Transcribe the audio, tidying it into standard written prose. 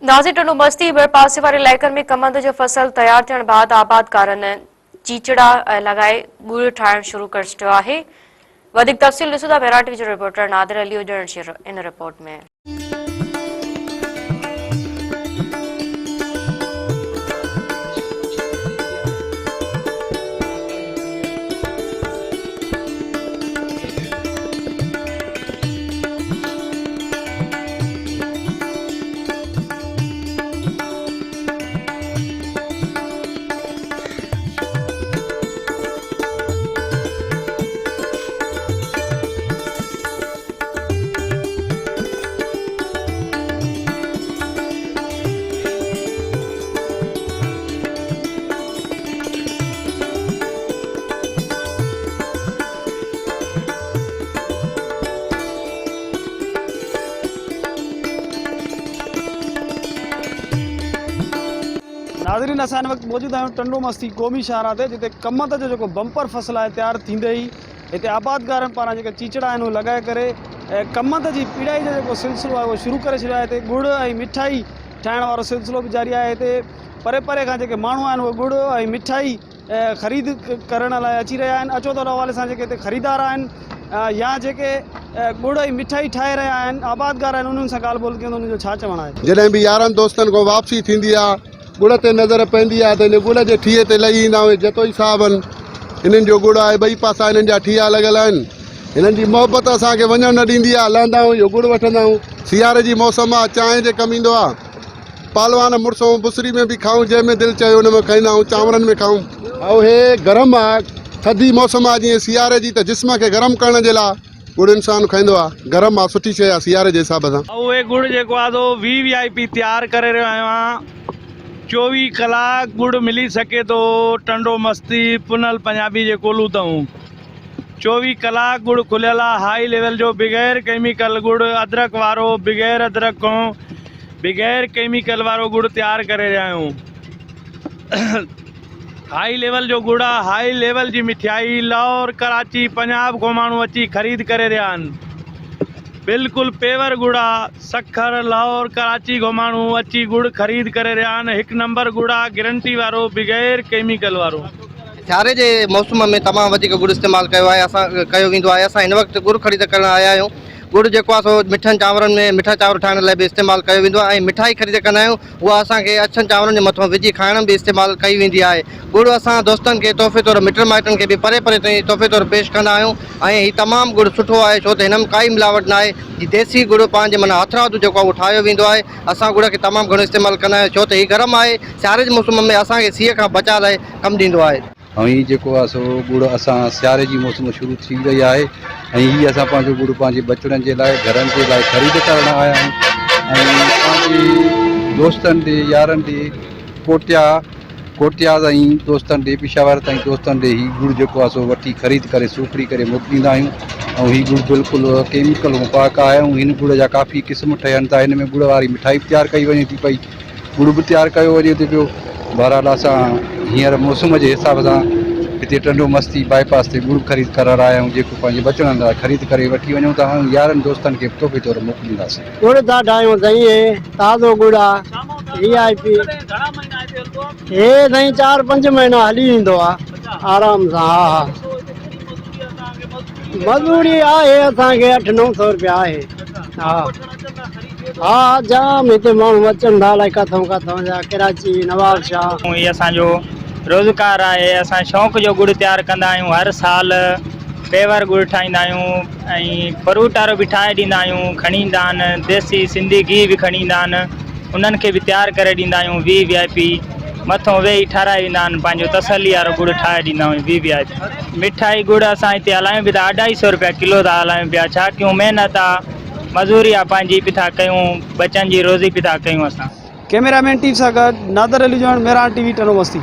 नाज़िर टंडो मस्ती ॿ पासे वारे इलाइक़नि में कमंद जो फसल तयार थियण बाद आबादकारनि चीचड़ा लगाए गुड़ ठाहिण शुरू करे छॾियो आहे। वधीक तफ़सील ॾिसो था मेरा टीवी जो रिपोर्टर नादिर अली ॼण इन रिपोर्ट में। नाज़रीन असां वक्त मौजूद आहियूं टंडो मस्ती क़ौमी शाहरा ते जिते कमंद जो जेको बम्पर फसल है तैयार थींदे ही हिते आबादकारनि पारां जेके चीचड़ा आहिनि उहे लॻाए करे कमंद जी पीढ़ाई जो जेको सिलसिलो आहे उहो शुरू करे छॾियो आहे। हिते गुड़ ऐं मिठाई ठाहिण वारो सिलसिलो बि जारी आहे। हिते परे परे खां जेके माण्हू आहिनि उहे गुड़ ऐं मिठाई ख़रीद करण लाइ अची रहिया आहिनि। अचो त हवाले सां जेके हिते ख़रीदार आहिनि या जेके गुड़ ऐं मिठाई ठाहे रहिया आहिनि आबादकार आहिनि उन्हनि सां ॻाल्हि ॿोल कयूं त उन्हनि जो छा चवणु आहे। जॾहिं बि यारनि दोस्तनि खां वापसी थींदी आहे गुड़ ते नज़र पवंदी आहे त इन गुड़ जे ठीए ते लही ईंदा आहियूं। जतोई साहब आहिनि इन्हनि जो गुड़ आहे, ॿई पासा इन्हनि जा ठीया लॻियल आहिनि। हिननि जी मोहबत असांखे वञणु न ॾींदी आहे। लहंदा आहियूं इहो गुड़ वठंदा आहियूं। सियारे जी मौसम आहे, चांहि जे कमु ईंदो आहे। पालवान मुड़ुसों बुसरी में बि खाऊं, जंहिंमें दिलि चयो हुन में खाईंदा आहियूं, चांवरनि में खाऊं। ऐं हे गरम आहे, थधी मौसम आहे जीअं सियारे जी, त जिस्म खे गरम करण जे लाइ गुड़ इंसानु खाईंदो आहे। गरम आहे, सुठी शइ आहे सियारे जे हिसाब सां। उहे गुड़ जेको आहे तो VIP तयारु करे रहियो आहियां। 24 कलाक गुड़ मिली सके तो टंडो मस्ती पुनल पंजाबी जे कोलू अथऊं। 24 कलाक गुड़ खुलियल आहे, हाई लेवल जो बग़ैर केमिकल गुड़, अदरक वारो बग़ैर अदरक खां बग़ैर केमिकल वारो गुड़ तयारु करे रहिया आहियूं। हाई लेवल जो गुड़ आहे, हाई लेवल जी मिठाई लाहौर कराची पंजाब खां माण्हू अची ख़रीद करे रहिया आहिनि। बिल्कुल पेवर गुड़ आहे, सखर लाहौर कराची को माण्हू अची गुड़ ख़रीद करे रहिया आहिनि। 1 नंबर गुड़ आहे, गारंटी वारो, बग़ैर केमिकल वारो। सियारे जे मौसम में तमामु वधीक गुड़ इस्तेमालु कयो वेंदो आहे। असां हिन वक़्तु गुड़ ख़रीद करण आया आहियूं। गुड़ जेको आहे सो मिठनि चांवरनि में मिठा चांवर ठाहिण लाइ बि इस्तेमालु कयो वेंदो आहे ऐं मिठाई ख़रीद कंदा आहियूं। उहा असांखे अछनि चांवरनि जे मथां विझी खाइण में बि इस्तेमालु कई वेंदी आहे। गुड़ असां दोस्तनि खे तोहफ़े तौरु, मिट माइटनि खे बि परे परे ताईं तोहफ़े तौरु पेश कंदा आहियूं। ऐं हीउ तमामु गुड़ सुठो आहे छो त हिन में काई मिलावट न आहे। देसी गुड़ पंहिंजे माना हथरादु जेको आहे उहो ठाहियो वेंदो आहे। असां गुड़ खे तमामु घणो इस्तेमालु कंदा आहियूं छो त हीउ गरम आहे। सियारे जे मौसम में असांखे सीउ खां बचाव लाइ कमु ॾींदो आहे। ऐं हीउ जेको आहे सो गुड़ असां सियारे जी मौसम शुरू थी रही आहे ऐं हीअ असां पंहिंजो गुड़ पंहिंजे बचड़नि जे लाइ, घरनि जे लाइ ख़रीद करणु आया आहियूं। ऐं पंहिंजे दोस्तनि ॾे, यारनि ॾे, कोटिया ताईं दोस्तनि ॾे, पिशावर ताईं दोस्तनि ॾे हीउ गुड़ जेको आहे सो वठी ख़रीद करे सूखड़ी करे मोकिलींदा आहियूं। ऐं हीउ गुड़ बिल्कुलु केमिकल खां पाक आहे ऐं हिन गुड़ जा काफ़ी क़िस्म ठहियनि था। हिन में गुड़ वारी मिठाई बि तयारु कई वञे थी पई, गुड़ बि तयारु कयो वञे थो पियो। बहरहाल असां हींअर मौसम जे हिसाब सां हिते टंडो मस्ती बाईपास ते गुड़ ख़रीद करणु आया आहियूं, जेको पंहिंजे बचड़नि लाइ ख़रीद करे वठी वञूं था ऐं यारनि दोस्तनि खे तोहफ़े तौरु मोकिलींदासीं। गुड़ था ठाहियूं साईं, ताज़ो गुड़ आहे, VIP। हे साईं 4-5 महीना हली वेंदो आहे आराम सां। हा मज़दूरी आहे असांखे 800-900 रुपया आहे। हा जाम हिते माण्हू अचनि था अलाए किथां किथां जा, कराची, नवाबशाह। हीअ असांजो रोज़गार आहे। असां शौक़ जो गुड़ तयारु कंदा आहियूं। हर साल पेवर गुड़ ठाहींदा आहियूं ऐं फ्रूट वारो बि ठाहे ॾींदा आहियूं। खणी ईंदा आहिनि देसी सिंधी घी बि खणी ईंदा आहिनि, उन्हनि खे बि तयारु करे ॾींदा आहियूं। VIP मथां वेही ठाराए ॾींदा आहिनि, पंहिंजो तसली वारो गुड़ ठाहे ॾींदा आहियूं। VIP मिठाई गुड़ असां हिते हलायूं बि था 250 रुपया किलो था हलायूं पिया। छा कयूं, महिनत आहे, मज़ूरी आहे, पंहिंजी बि था कयूं, बचनि जी रोज़ी बि था कयूं। असां कैमरामैन टीम सां गॾु नादिर अली ॼण, मेरा टीवी टंडो मस्ती।